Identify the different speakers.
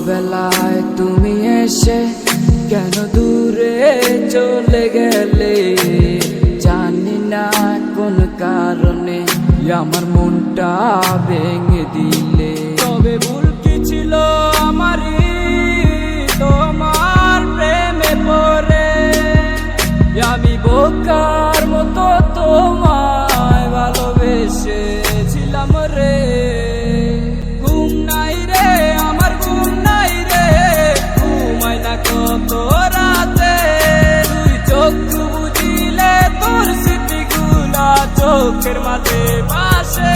Speaker 1: বেলায় তুমি এসে কেন দূরে চলে গেলে, জানি না কোন কারণে আমার মনটা ভেঙে দিলে। তবে ভুল কি ছিল আমারই তোমার প্রেমে পড়ে, আমি বোকার মতো তোমায় ভালোবেসেছিলাম রে। ঘুম নাই রে আমার, ঘুম নাই রে, ঘুমাই না কত রাতে। তুই চোখ বুঝিলে তোর স্মৃতিগুলা চোখের মাঝে ভাসে।